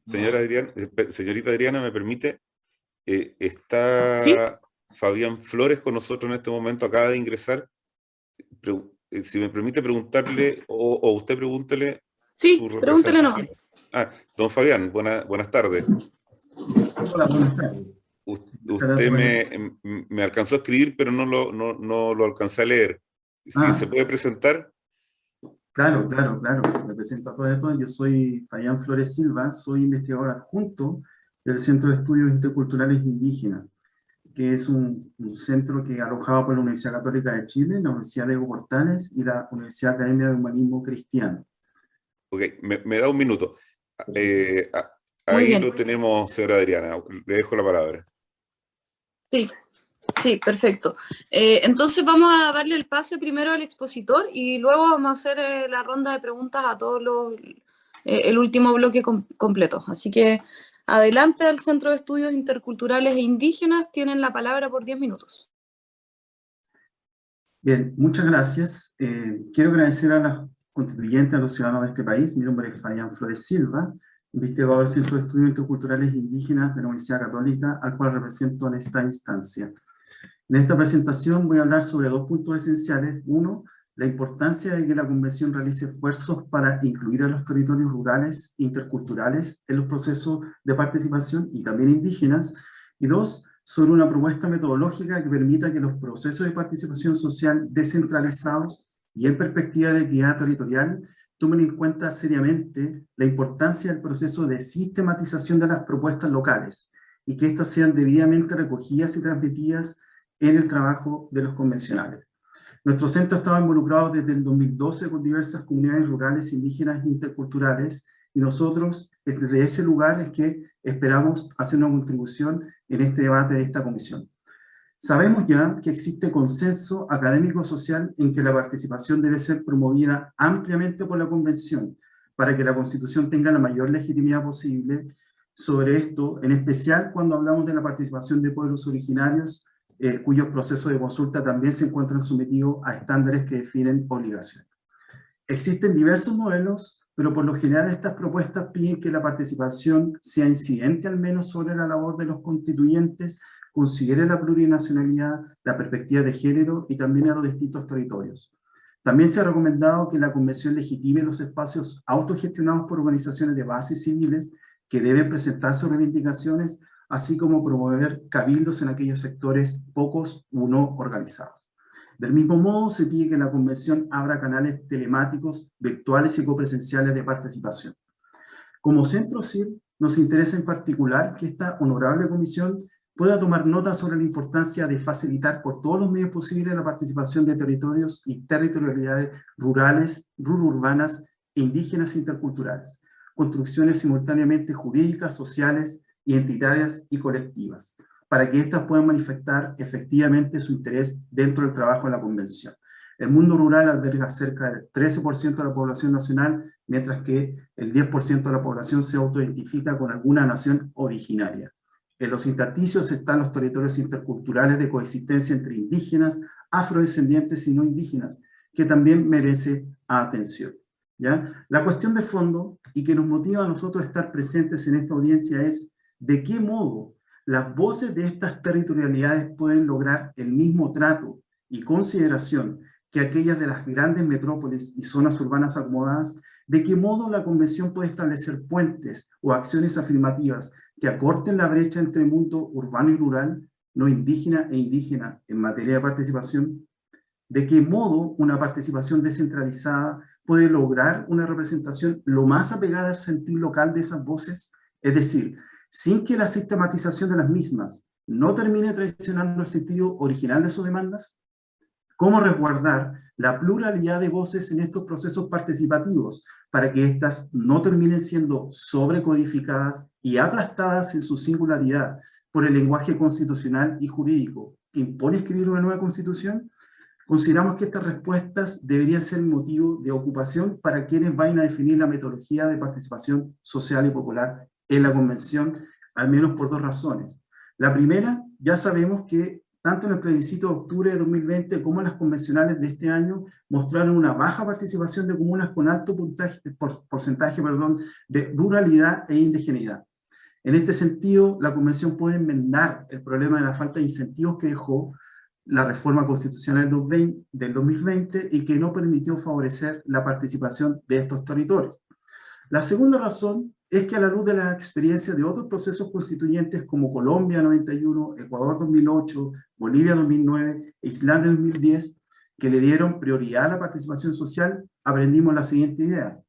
Señorita Adriana, ¿me permite? Sí, Está Fabián Flores con nosotros en este momento, acaba de ingresar. Si me permite preguntarle, o usted pregúntele su sí, pregúntele nomás. representación. Don Fabián, buenas tardes. Hola, buenas tardes. Muchas gracias Usted por la me alcanzó a escribir, pero no lo alcancé a leer. Si se Ah, puede presentar. claro. Me presento a todos. Yo soy Fabián Flores Silva, soy investigador adjunto del Centro de Estudios Interculturales Indígenas, que es un centro que alojado por la Universidad Católica de Chile, la Universidad Diego Portales y la Universidad Academia de Humanismo Cristiano. Ok, me da un minuto. Eh, a- Muy Ahí bien. lo tenemos, señora Adriana. Le dejo la palabra. Sí, sí, perfecto. Entonces vamos a darle el pase primero al expositor y luego vamos a hacer la ronda de preguntas a todos el último bloque completo. Así que adelante al Centro de Estudios Interculturales e Indígenas, tienen la palabra por 10 minutos. Bien, muchas gracias. Quiero agradecer a las constituyentes, a los ciudadanos de este país. Mi nombre es Fabián Flores Silva, investigador del Centro de Estudios Interculturales Indígenas de la Universidad Católica, al cual represento en esta instancia. En esta presentación voy a hablar sobre dos puntos esenciales. Uno, la importancia de que la Convención realice esfuerzos para incluir a los territorios rurales e interculturales en los procesos de participación y también indígenas. Y dos, sobre una propuesta metodológica que permita que los procesos de participación social descentralizados y en perspectiva de equidad territorial tomen en cuenta seriamente la importancia del proceso de sistematización de las propuestas locales y que éstas sean debidamente recogidas y transmitidas en el trabajo de los convencionales. Nuestro centro ha estado involucrado desde el 2012 con diversas comunidades rurales, indígenas e interculturales, y nosotros desde ese lugar es que esperamos hacer una contribución en este debate de esta comisión. Sabemos ya que existe consenso académico-social en que la participación debe ser promovida ampliamente por la Convención para que la Constitución tenga la mayor legitimidad posible sobre esto, en especial cuando hablamos de la participación de pueblos originarios, cuyos procesos de consulta también se encuentran sometidos a estándares que definen obligaciones. Existen diversos modelos, pero por lo general estas propuestas piden que la participación sea incidente al menos sobre la labor de los constituyentes, considere la plurinacionalidad, la perspectiva de género y también a los distintos territorios. También se ha recomendado que la Convención legitime los espacios autogestionados por organizaciones de base civiles que deben presentar sus reivindicaciones, así como promover cabildos en aquellos sectores pocos u no organizados. Del mismo modo, se pide que la Convención abra canales telemáticos, virtuales y copresenciales de participación. Como Centro CIR, nos interesa en particular que esta honorable comisión pueda tomar nota sobre la importancia de facilitar por todos los medios posibles la participación de territorios y territorialidades rurales, rururbanas, indígenas e interculturales, construcciones simultáneamente jurídicas, sociales, identitarias y colectivas, para que éstas puedan manifestar efectivamente su interés dentro del trabajo de la Convención. El mundo rural alberga cerca del 13% de la población nacional, mientras que el 10% de la población se autoidentifica con alguna nación originaria. En los intersticios están los territorios interculturales de coexistencia entre indígenas, afrodescendientes y no indígenas, que también merece atención. ¿Ya? La cuestión de fondo y que nos motiva a nosotros estar presentes en esta audiencia es de qué modo las voces de estas territorialidades pueden lograr el mismo trato y consideración que aquellas de las grandes metrópolis y zonas urbanas acomodadas, de qué modo la Convención puede establecer puentes o acciones afirmativas que acorten la brecha entre el mundo urbano y rural, no indígena e indígena en materia de participación, de qué modo una participación descentralizada puede lograr una representación lo más apegada al sentir local de esas voces, es decir, sin que la sistematización de las mismas no termine traicionando el sentido original de sus demandas. ¿Cómo resguardar la pluralidad de voces en estos procesos participativos para que éstas no terminen siendo sobrecodificadas y aplastadas en su singularidad por el lenguaje constitucional y jurídico que impone escribir una nueva constitución? Consideramos que estas respuestas deberían ser motivo de ocupación para quienes vayan a definir la metodología de participación social y popular en la Convención, al menos por dos razones. La primera, ya sabemos que tanto en el plebiscito de octubre de 2020 como en las convencionales de este año, mostraron una baja participación de comunas con alto porcentaje de ruralidad e indigeneidad. En este sentido, la Convención puede enmendar el problema de la falta de incentivos que dejó la reforma constitucional del 2020 y que no permitió favorecer la participación de estos territorios. La segunda razón es que a la luz de las experiencias de otros procesos constituyentes como Colombia 91, Ecuador 2008, Bolivia 2009 e Islandia 2010, que le dieron prioridad a la participación social, aprendimos la siguiente idea.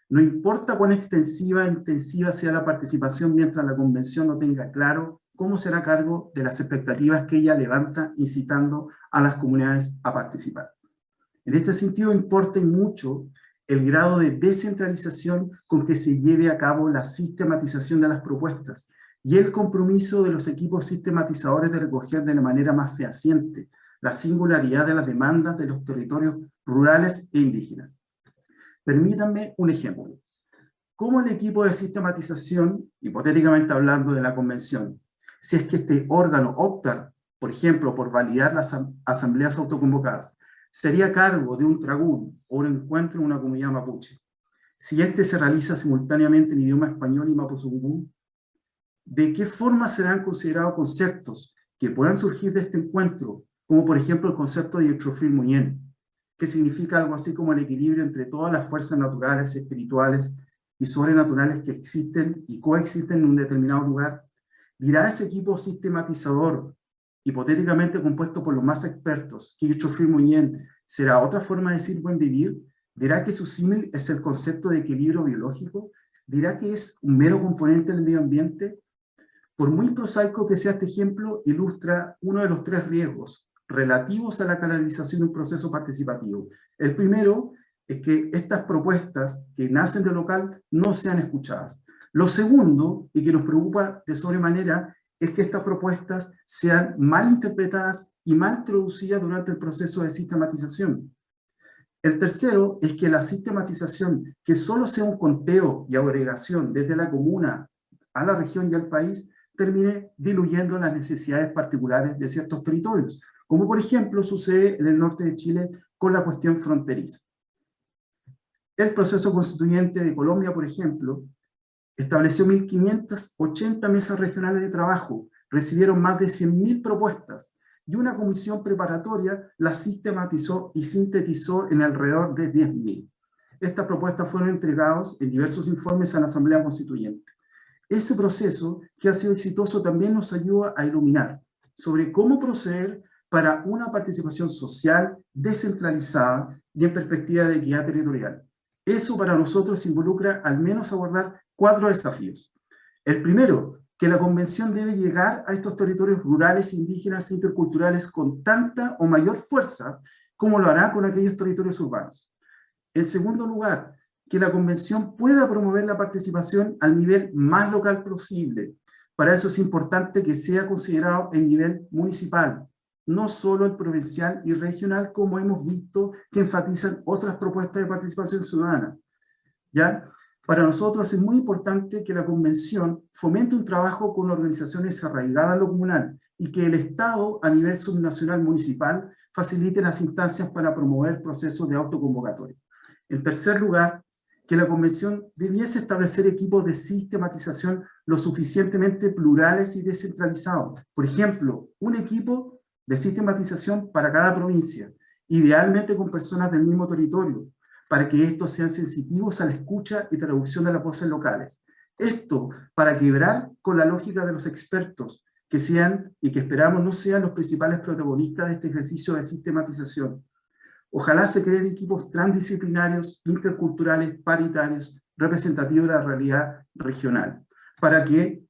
No importa cuán extensiva e intensiva sea la participación mientras la Convención no tenga claro cómo será cargo de las expectativas que ella levanta incitando a las comunidades a participar. En este sentido importa y mucho el grado de descentralización con que se lleve a cabo la sistematización de las propuestas y el compromiso de los equipos sistematizadores de recoger de la manera más fehaciente la singularidad de las demandas de los territorios rurales e indígenas. Permítanme un ejemplo. ¿Cómo el equipo de sistematización, hipotéticamente hablando de la Convención, si es que este órgano opta, por ejemplo, por validar las asambleas autoconvocadas, sería a cargo de un tragún o un encuentro en una comunidad mapuche? Si este se realiza simultáneamente en idioma español y mapuzungún, ¿de qué forma serán considerados conceptos que puedan surgir de este encuentro, como por ejemplo el concepto de Ytrofil Muñén, que significa algo así como el equilibrio entre todas las fuerzas naturales, espirituales y sobrenaturales que existen y coexisten en un determinado lugar? ¿Dirá ese equipo sistematizador, hipotéticamente compuesto por los más expertos, que Ytrofil Muñén será otra forma de decir buen vivir? ¿Dirá que su símil es el concepto de equilibrio biológico? ¿Dirá que es un mero componente del medio ambiente? Por muy prosaico que sea este ejemplo, ilustra uno de los tres riesgos relativos a la canalización de un proceso participativo. El primero es que estas propuestas que nacen de local no sean escuchadas. Lo segundo, y que nos preocupa de sobremanera, es que estas propuestas sean mal interpretadas y mal traducidas durante el proceso de sistematización. El tercero es que la sistematización, que solo sea un conteo y agregación desde la comuna a la región y al país, termine diluyendo las necesidades particulares de ciertos territorios, como por ejemplo sucede en el norte de Chile con la cuestión fronteriza. El proceso constituyente de Colombia, por ejemplo, estableció 1.580 mesas regionales de trabajo, recibieron más de 100.000 propuestas, y una comisión preparatoria las sistematizó y sintetizó en alrededor de 10.000. Estas propuestas fueron entregadas en diversos informes a la Asamblea Constituyente. Ese proceso, que ha sido exitoso, también nos ayuda a iluminar sobre cómo proceder para una participación social descentralizada y en perspectiva de equidad territorial. Eso para nosotros involucra al menos abordar 4 desafíos. El primero, que la Convención debe llegar a estos territorios rurales, indígenas e interculturales con tanta o mayor fuerza como lo hará con aquellos territorios urbanos. En segundo lugar, que la Convención pueda promover la participación al nivel más local posible. Para eso es importante que sea considerado el nivel municipal, no solo el provincial y regional, como hemos visto que enfatizan otras propuestas de participación ciudadana. ¿Ya? Para nosotros es muy importante que la Convención fomente un trabajo con organizaciones arraigadas a lo comunal y que el Estado, a nivel subnacional municipal, facilite las instancias para promover procesos de autoconvocatoria. En tercer lugar, que la Convención debiese establecer equipos de sistematización lo suficientemente plurales y descentralizados. Por ejemplo, un equipo de sistematización para cada provincia, idealmente con personas del mismo territorio, para que estos sean sensitivos a la escucha y traducción de las voces locales. Esto para quebrar con la lógica de los expertos, que sean y que esperamos no sean los principales protagonistas de este ejercicio de sistematización. Ojalá se creen equipos transdisciplinarios, interculturales, paritarios, representativos de la realidad regional, para que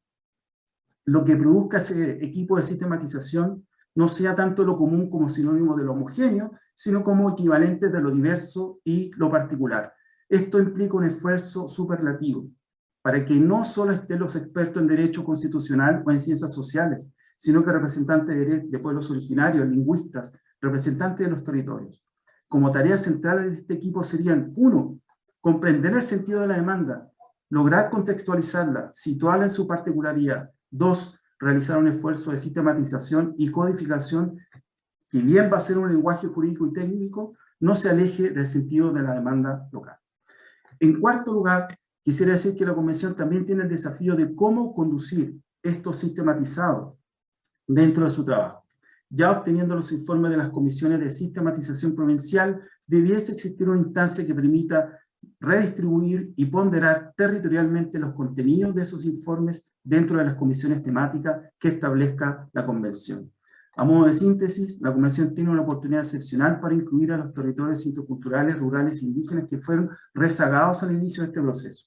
lo que produzca ese equipo de sistematización no sea tanto lo común como sinónimo de lo homogéneo, sino como equivalente de lo diverso y lo particular. Esto implica un esfuerzo superlativo, para que no solo estén los expertos en derecho constitucional o en ciencias sociales, sino que representantes de pueblos originarios, lingüistas, representantes de los territorios. Como tareas centrales de este equipo serían: 1. Comprender el sentido de la demanda, lograr contextualizarla, situarla en su particularidad. 2. realizar un esfuerzo de sistematización y codificación que, bien va a ser un lenguaje jurídico y técnico, no se aleje del sentido de la demanda local. En cuarto lugar, quisiera decir que la Convención también tiene el desafío de cómo conducir esto sistematizado dentro de su trabajo. Ya obteniendo los informes de las comisiones de sistematización provincial, debiese existir una instancia que permita redistribuir y ponderar territorialmente los contenidos de esos informes dentro de las comisiones temáticas que establezca la Convención. A modo de síntesis, la Convención tiene una oportunidad excepcional para incluir a los territorios interculturales, rurales e indígenas que fueron rezagados al inicio de este proceso.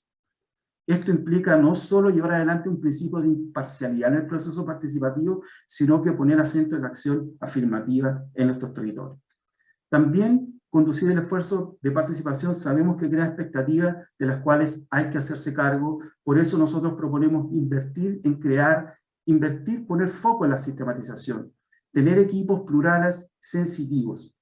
Esto implica no solo llevar adelante un principio de imparcialidad en el proceso participativo, sino que poner acento en la acción afirmativa en estos territorios. También conducir el esfuerzo de participación sabemos que crea expectativas de las cuales hay que hacerse cargo, por eso nosotros proponemos invertir en crear, poner foco en la sistematización, tener equipos plurales sensitivos,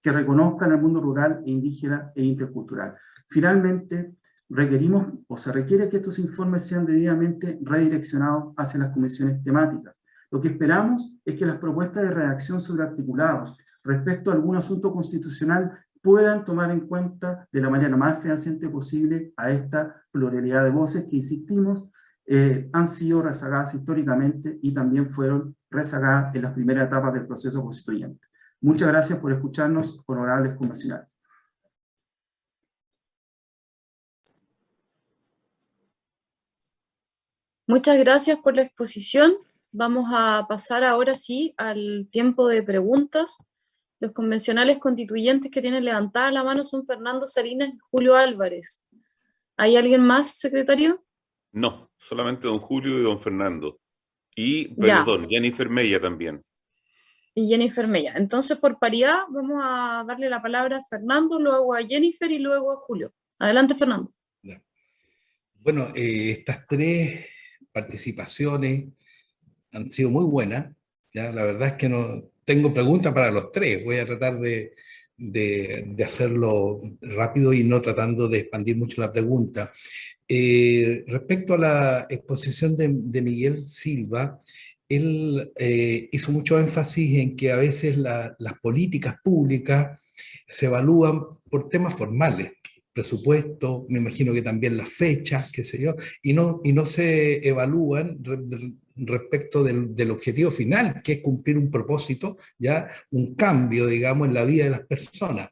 que reconozcan el mundo rural e indígena e intercultural. Finalmente, requerimos o se requiere que estos informes sean debidamente redireccionados hacia las comisiones temáticas. Lo que esperamos es que las propuestas de redacción sobre articulados respecto a algún asunto constitucional puedan tomar en cuenta de la manera más fehaciente posible a esta pluralidad de voces que, insistimos, han sido rezagadas históricamente y también fueron rezagadas en las primeras etapas del proceso constituyente. Muchas gracias por escucharnos, honorables convencionales. Muchas gracias por la exposición. Vamos a pasar ahora sí al tiempo de preguntas. Los convencionales constituyentes que tienen levantada la mano son Fernando Salinas y Julio Álvarez. ¿Hay alguien más, secretario? No, solamente don Julio y don Fernando. Y, Ya. perdón, Jennifer Mella también. Y Jennifer Mella. Entonces, por paridad, vamos a darle la palabra a Fernando, luego a Jennifer y luego a Julio. Adelante, Fernando. Ya. Bueno, estas tres participaciones han sido muy buenas. ¿Ya? La verdad es que no tengo preguntas para los tres. Voy a tratar de hacerlo rápido y no tratando de expandir mucho la pregunta. Respecto a la exposición de Miguel Silva, él hizo mucho énfasis en que a veces las políticas públicas se evalúan por temas formales, presupuesto, me imagino que también las fechas, qué sé yo, y no se evalúan respecto del objetivo final, que es cumplir un propósito, ya un cambio, digamos, en la vida de las personas.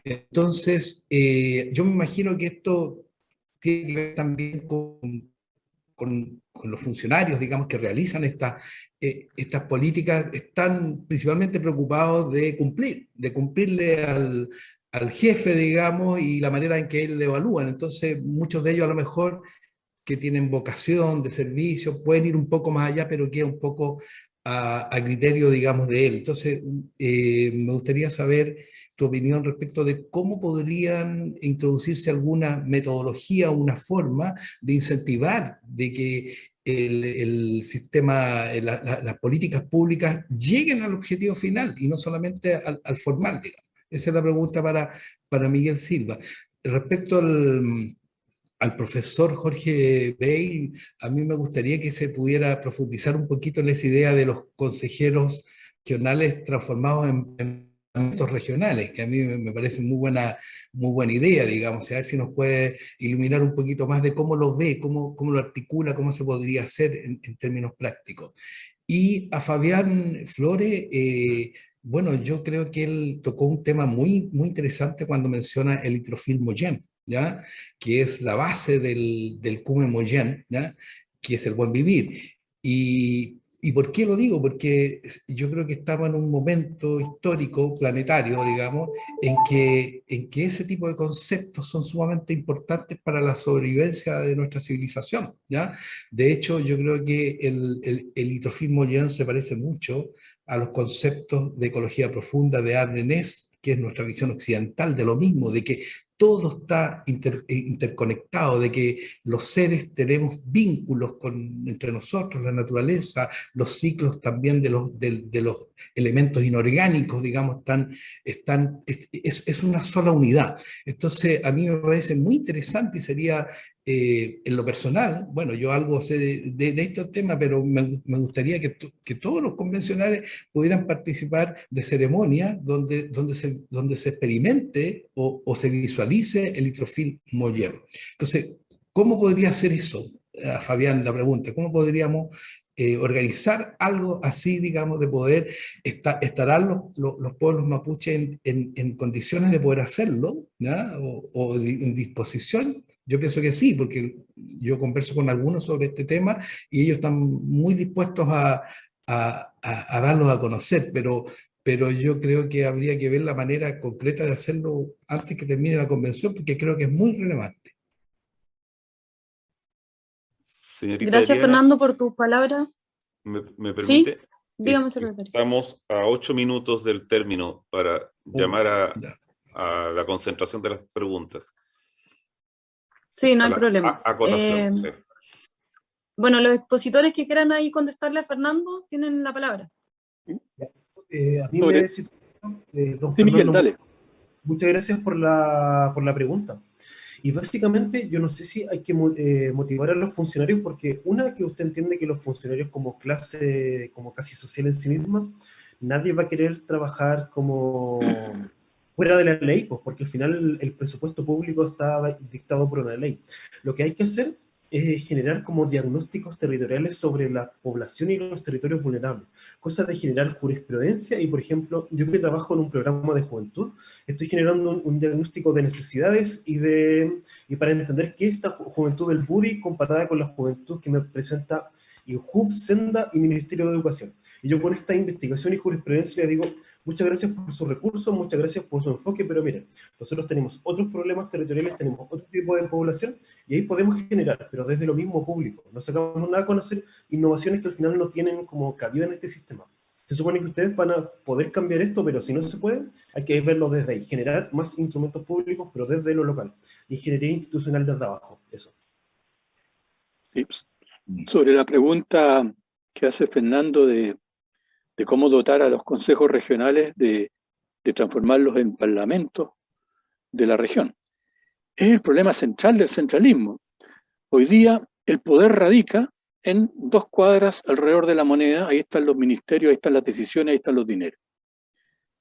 Entonces, yo me imagino que esto tiene que ver también con los funcionarios, digamos, que realizan estas políticas, están principalmente preocupados de cumplirle al jefe, digamos, y la manera en que él le evalúan. Entonces, muchos de ellos a lo mejor que tienen vocación de servicio, pueden ir un poco más allá, pero queda un poco a criterio, digamos, de él. Entonces, me gustaría saber tu opinión respecto de cómo podrían introducirse alguna metodología o una forma de incentivar de que el sistema, las políticas públicas lleguen al objetivo final y no solamente al formal, digamos. Esa es la pregunta para Miguel Silva. Respecto al profesor Jorge Bale, a mí me gustaría que se pudiera profundizar un poquito en esa idea de los consejeros regionales transformados en parlamentos regionales, que a mí me parece muy buena idea, digamos, a ver si nos puede iluminar un poquito más de cómo lo ve, cómo lo articula, cómo se podría hacer en términos prácticos. Y a Fabián Flores, bueno, yo creo que él tocó un tema muy interesante cuando menciona el litrofil Moyen, ¿ya? Que es la base del Cume Moyen, ¿ya? Que es el buen vivir. ¿Y por qué lo digo? Porque yo creo que estamos en un momento histórico, planetario, digamos, en que ese tipo de conceptos son sumamente importantes para la sobrevivencia de nuestra civilización, ¿ya? De hecho, yo creo que el litrofil Moyen se parece mucho a los conceptos de ecología profunda de Arnés, que es nuestra visión occidental de lo mismo, de que todo está interconectado, de que los seres tenemos vínculos entre nosotros, la naturaleza, los ciclos también de los elementos inorgánicos, digamos, es una sola unidad. Entonces, a mí me parece muy interesante y sería en lo personal, bueno, yo algo sé de estos temas, pero me gustaría que todos los convencionales pudieran participar de ceremonias donde se experimente o se visualice el litrofil Moller. Entonces, ¿cómo podría hacer eso? Fabián, la pregunta, ¿cómo podríamos organizar algo así, digamos, de poder estarán los pueblos mapuches en condiciones de poder hacerlo, ¿ya? O en disposición? Yo pienso que sí, porque yo converso con algunos sobre este tema y ellos están muy dispuestos a darlos a conocer, pero yo creo que habría que ver la manera completa de hacerlo antes que termine la convención, porque creo que es muy relevante. Señorita Gracias, Adriana, Fernando, por tus palabras. ¿me Sí, permite? dígame, secretario. Estamos a 8 minutos del término para llamar Ya. a la concentración de las preguntas. Sí, no A hay la problema. acotación. Sí. Bueno, los expositores que quieran ahí contestarle a Fernando tienen la palabra. A mí me decía, don Sí, Miguel, Fernando, dale. muchas gracias por la pregunta. Y básicamente yo no sé si hay que motivar a los funcionarios, porque una, que usted entiende que los funcionarios como clase, como casi social en sí misma, nadie va a querer trabajar como fuera de la ley, pues porque al final el presupuesto público está dictado por una ley. Lo que hay que hacer es generar como diagnósticos territoriales sobre la población y los territorios vulnerables, cosa de generar jurisprudencia. Y por ejemplo, yo que trabajo en un programa de juventud, estoy generando un diagnóstico de necesidades y para entender qué es esta juventud del BUDI comparada con la juventud que me presenta INJUV, Senda y Ministerio de Educación. Y yo con esta investigación y jurisprudencia le digo, muchas gracias por sus recursos, muchas gracias por su enfoque, pero miren, nosotros tenemos otros problemas territoriales, tenemos otro tipo de población, y ahí podemos generar, pero desde lo mismo público. No sacamos nada con hacer innovaciones que al final no tienen como cabida en este sistema. Se supone que ustedes van a poder cambiar esto, pero si no se puede, hay que verlo desde ahí, generar más instrumentos públicos, pero desde lo local. Ingeniería institucional desde abajo, eso. Sí. Sobre la pregunta que hace Fernando de cómo dotar a los consejos regionales de transformarlos en parlamentos de la región. Es el problema central del centralismo. Hoy día el poder radica en 2 cuadras alrededor de la moneda, ahí están los ministerios, ahí están las decisiones, ahí están los dineros.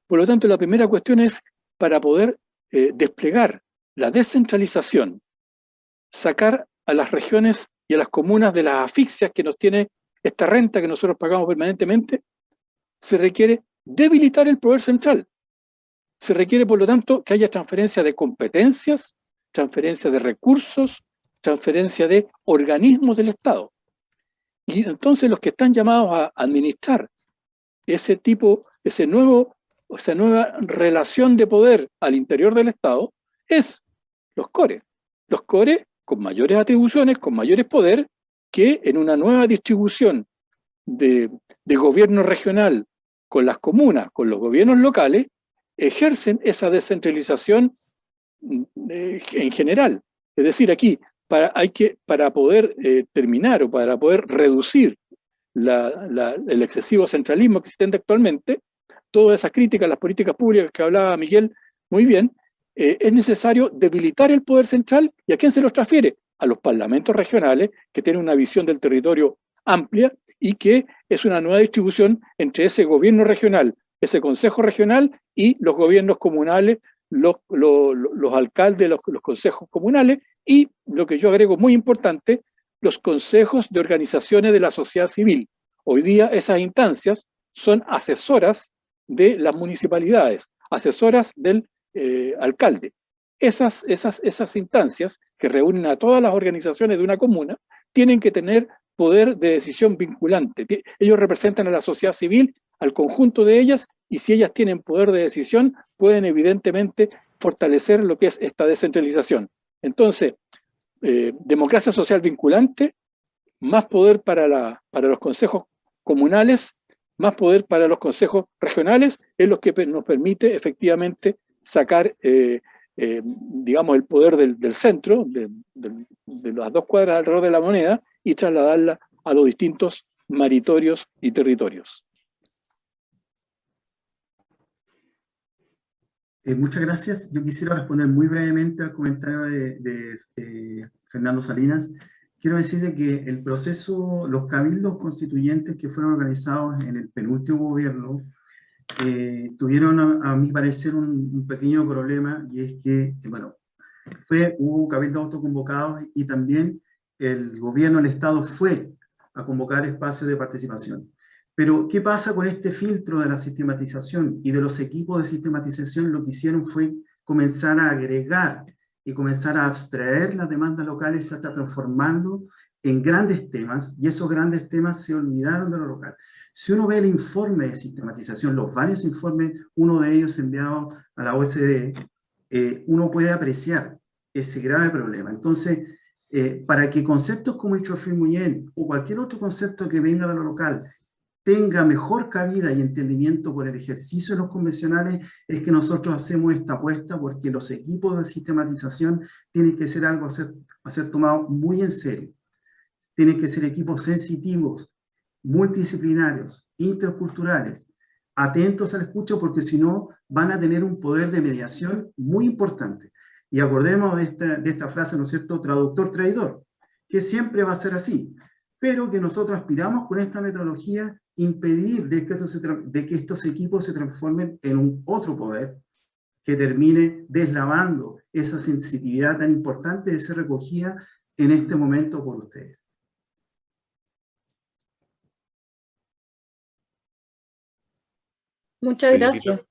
Por lo tanto, la primera cuestión es, para poder desplegar la descentralización, sacar a las regiones y a las comunas de las asfixias que nos tiene esta renta que nosotros pagamos permanentemente, se requiere debilitar el poder central. Se requiere, por lo tanto, que haya transferencia de competencias, transferencia de recursos, transferencia de organismos del Estado. Y entonces los que están llamados a administrar esa nueva relación de poder al interior del Estado es los CORE. Los CORE con mayores atribuciones, con mayores poder, que en una nueva distribución de gobierno regional con las comunas, con los gobiernos locales, ejercen esa descentralización en general. Es decir, aquí, para poder terminar o para poder reducir el excesivo centralismo que existe actualmente, toda esa crítica a las políticas públicas que hablaba Miguel muy bien, es necesario debilitar el poder central. ¿Y a quién se los transfiere? A los parlamentos regionales, que tienen una visión del territorio amplia y que es una nueva distribución entre ese gobierno regional, ese consejo regional y los gobiernos comunales, los alcaldes, los consejos comunales y, lo que yo agrego muy importante, los consejos de organizaciones de la sociedad civil. Hoy día esas instancias son asesoras de las municipalidades, asesoras del alcalde. Esas instancias que reúnen a todas las organizaciones de una comuna tienen que tener poder de decisión vinculante. Ellos representan a la sociedad civil, al conjunto de ellas, y si ellas tienen poder de decisión, pueden evidentemente fortalecer lo que es esta descentralización. Entonces, democracia social vinculante, más poder para los consejos comunales, más poder para los consejos regionales, es lo que nos permite efectivamente sacar, digamos, el poder del centro, de las 2 cuadras alrededor de la moneda, y trasladarla a los distintos maritorios y territorios. Muchas gracias. Yo quisiera responder muy brevemente al comentario de Fernando Salinas. Quiero decirle que el proceso, los cabildos constituyentes que fueron organizados en el penúltimo gobierno, tuvieron, a mi parecer, un pequeño problema, y es que, bueno, hubo cabildos autoconvocados y también el gobierno, el Estado, fue a convocar espacios de participación. Pero, ¿qué pasa con este filtro de la sistematización y de los equipos de sistematización? Lo que hicieron fue comenzar a agregar y comenzar a abstraer las demandas locales, se está transformando en grandes temas, y esos grandes temas se olvidaron de lo local. Si uno ve el informe de sistematización, los varios informes, uno de ellos enviado a la OSD, uno puede apreciar ese grave problema. Entonces, para que conceptos como el Chofim-Muyén o cualquier otro concepto que venga de lo local tenga mejor cabida y entendimiento por el ejercicio de los convencionales, es que nosotros hacemos esta apuesta, porque los equipos de sistematización tienen que ser algo a ser tomado muy en serio. Tienen que ser equipos sensitivos, multidisciplinarios, interculturales, atentos al escucho, porque si no van a tener un poder de mediación muy importante. Y acordemos de esta frase, ¿no es cierto?, traductor-traidor, que siempre va a ser así, pero que nosotros aspiramos con esta metodología impedir de que estos equipos se transformen en un otro poder que termine deslavando esa sensitividad tan importante de ser recogida en este momento por ustedes. Muchas Señorita, gracias.